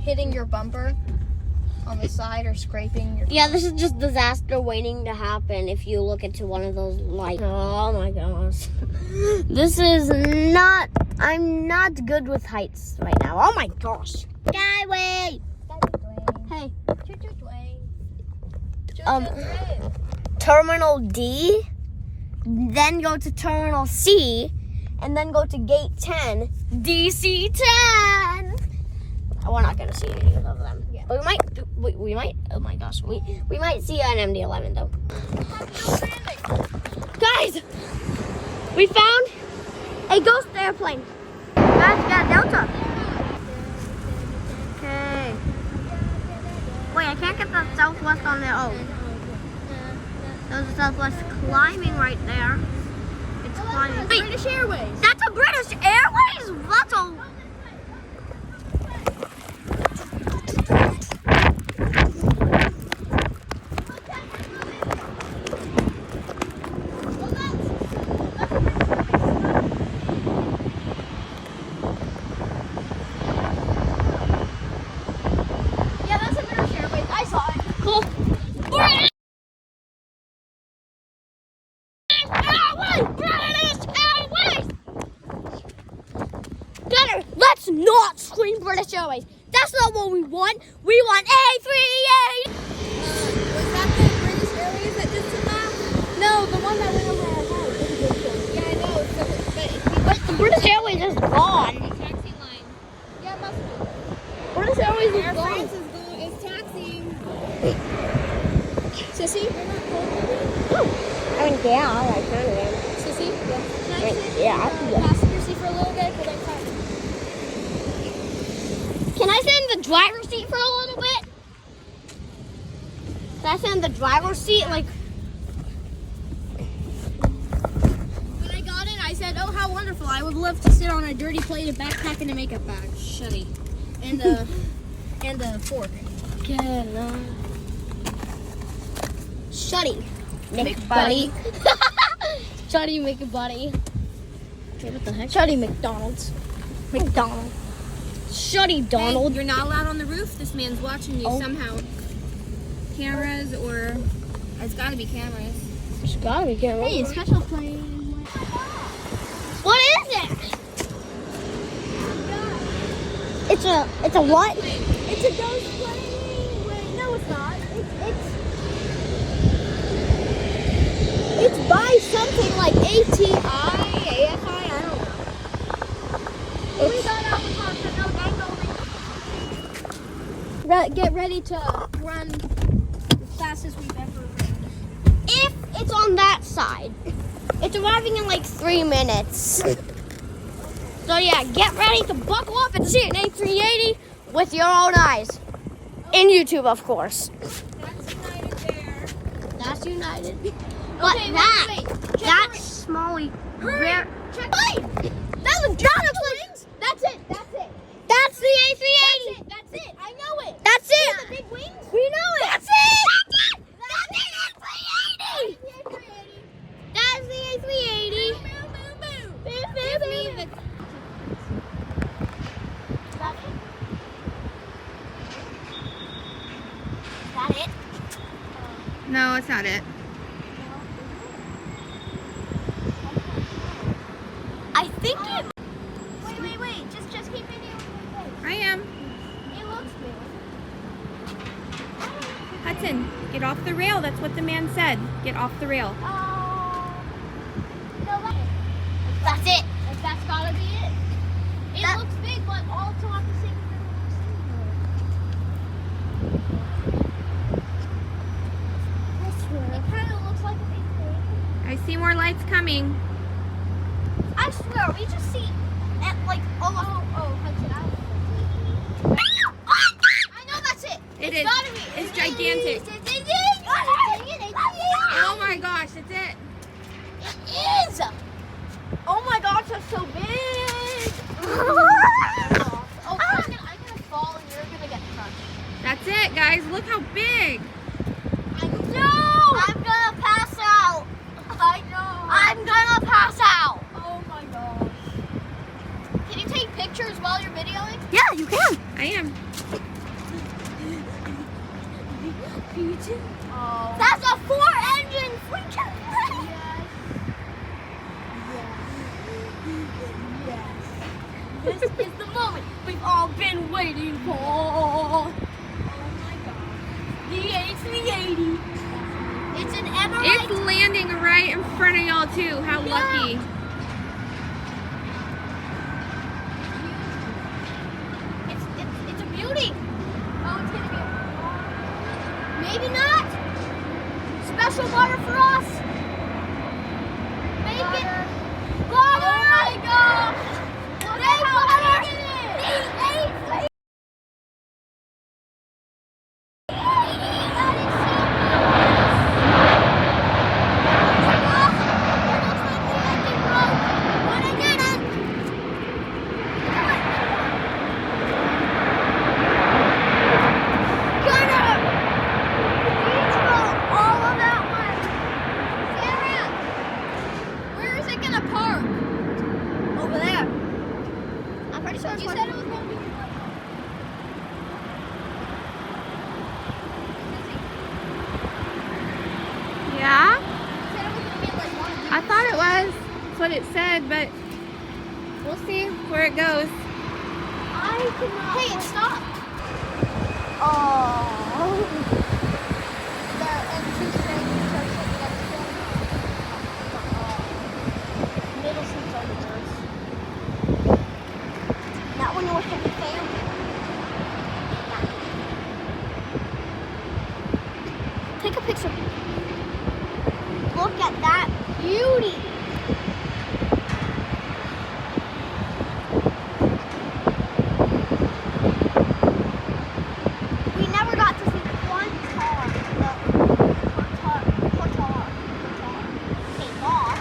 hitting your bumper on the side or scraping your... Yeah, this is just disaster waiting to happen if you look into one of those lights. Oh my gosh. This is not... I'm not good with heights right now. Oh my gosh. Skyway! Hey. Terminal D, then go to Terminal C, and then go to Gate 10, DC 10. We're not gonna see any of them. Yeah. But we might. Oh my gosh, we might see an MD-11 though. Guys, we found a ghost airplane. Guys, we got a Delta. Okay. Wait, I can't get the Southwest on there. Oh. There's a Southwest climbing right there. It's climbing. Wait, British Airways. that's a British Airways? That's a... Yeah, that's a British Airways. I saw it. Cool. British Airways! Gunner, let's not scream British Airways. That's not what we want. We want A380. Was that the British Airways that just took off? No, the one that went over our house. Yeah, I know. But the British Airways is gone. Taxi line. Yeah, it must be. British Airways is Air gone. France is taxiing. Sissy, you're not cold. I mean, yeah, I kind of am. Sissy, yeah. Can I sit Yeah, in the passenger seat for a little bit? Because I'm tired. Can I sit in the driver's seat for a little bit? Can I sit in the driver's seat? Like, When I got in, I said, "Oh, how wonderful! I would love to sit on a dirty plate of backpack and a makeup bag, shutty, and a fork." Shutty. McBuddy. Shutty McBuddy. Okay, what the heck? Shutty McDonald's. McDonald. Shutty Donald. Hey, you're not allowed on the roof. This man's watching you somehow. Cameras or... It's got to be cameras. It's gotta be camera. Hey, special plane. What is it? It's a what? It's a ghost plane. Wait, no, it's not. It's by something like ATI, AFI, I don't know. We got out the car, so no dangle. Get ready to run the fastest we've ever run. If it's on that side, it's arriving in like 3 minutes. So yeah, get ready to buckle up and see an A380 with your own eyes. In YouTube, of course. That's United there. That's United. But Okay, wait. Check that's Smalley. Hurry. Check Wait! That was wings. That's it. That's the That's A380. it. That's it. I know it. That's The it. big wings. We know it. That's it. That's the A380. That's the A380. Boom, boom, boom. Boom, boom, Give me boom. the... Is that it? No, it's not it. I think it. Wait. Just keep videoing. I am. It looks big. Hudson, get off the rail. That's what the man said. Get off the rail. That's it. That's gotta be it. It looks big, but also at the same time. It kind of looks like a big thing. I see more lights coming. I swear, we just see at like almost. Hudson, I know that's it. It It's is. gotta be. It's gigantic. Oh my gosh, it's it. It is. Oh my gosh, that's so big. I'm gonna fall and you're gonna get crushed. That's it, guys. Look how big. I know. I'm gonna pass out. I know. I'm gonna pass out. Oh my gosh. Can you take pictures while you're videoing? Yeah, you can. I am. Oh. That's a 4-engine freaking plane. Yes. This is the moment we've all been waiting for. Oh my God. The A380. It's an Emirates. It's landing right in front of y'all too. How lucky. It's a beauty. Oh, it's gonna be. Maybe not. Special water for us. Make it. Water. Oh my gosh. Look at how big it is. The A380. You said it was going to be Yeah? You said it was going to be like one of these. I thought it was. That's what it said, but we'll see where it goes. I cannot. Hey, it stopped. Oh. The two strangers are sitting next to him. Middle seats are the worst. Not when you're with the family. Take a picture. Look at that beauty. We never got to see the Qatar take off.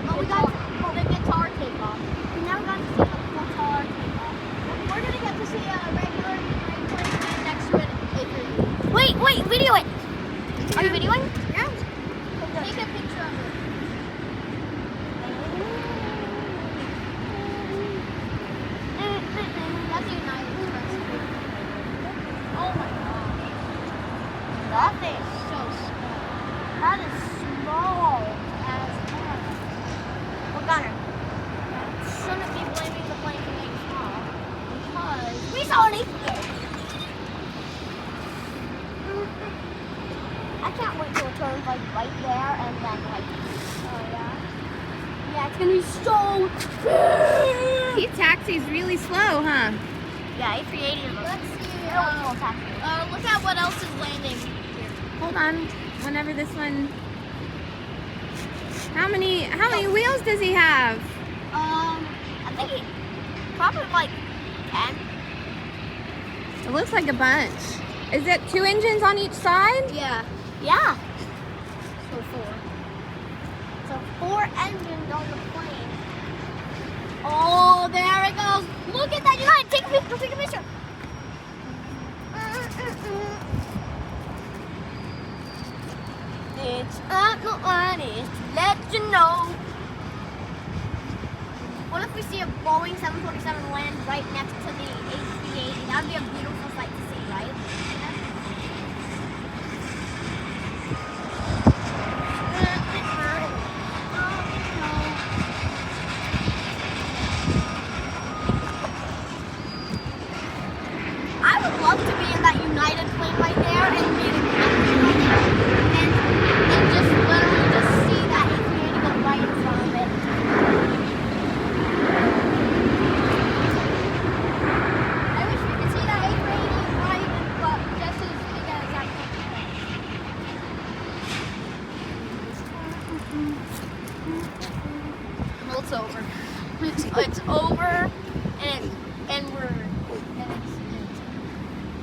But we got the guitar take off. We never got to see the Qatar take off. We're going to get to see a regular plane and next to it, A380. Wait, video it. Are you videoing? Yeah. Take a picture of it. That's the United Express. Oh my God. That is So small. That is small as hell. Well, Gunner, shouldn't be blaming the plane for being small because we saw an aviation. I can't wait till it turns like right there and then like. Oh yeah. Yeah, it's gonna be so big. He taxis really slow, huh? Yeah, A380 is Let's see. really cool taxi. Look at what else is landing here. Hold on. Whenever this one. How many wheels does he have? I think he probably like 10. It looks like a bunch. Is it 2 engines on each side? Yeah. Yeah. So 4. So 4 engines on the plane. Oh, there it goes. Look at that! You gotta take a picture. Take a picture. It's up the line is to let you know. What if we see a Boeing 747 land right next to the A380? That'd be a beautiful sight to see, right? I would love to be in that United plane right there and be the captain and just literally just see that A380 go right in front of it. I wish we could see that A380 right, but just as big as that plane. Well, it's over. It's over, and we're.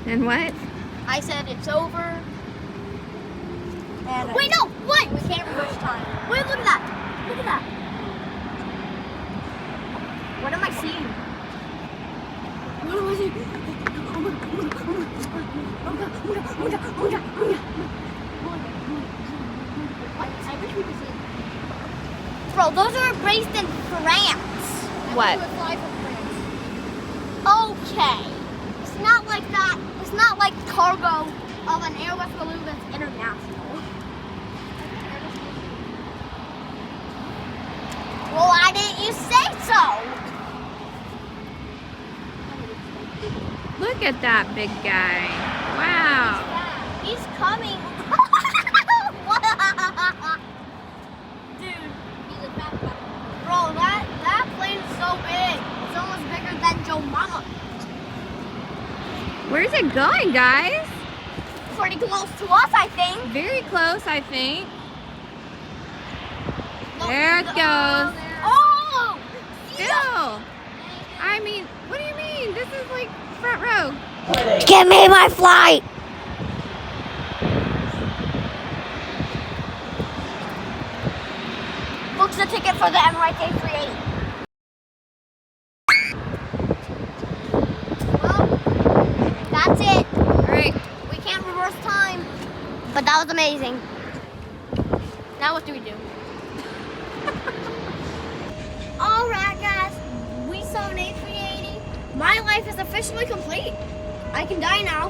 And what? I said it's over. And Wait, no! What? we can't reverse time. Wait, look at that! Look at that! What am I seeing? What am I seeing? I wish we could see it. Bro, those are based in France. What? We would fly from France. Okay. It's not like that. It's not like cargo of an Airbus balloon that's international. Well, why didn't you say so? Look at that big guy. Wow. He's coming. Dude, He's a backpack. bro, that plane is so big. It's almost bigger than Joe Mama. Where's it going, guys? Pretty close to us, I think. Very close, I think. No, There it goes. Oh! Still. I mean, what do you mean? This is like front row. Give me my flight! Book the ticket for the Emirates A380. Well, that's it. All right. We can't reverse time. But that was amazing. Now what do we do? Alright guys, we saw an A380. My life is officially complete. I can die now.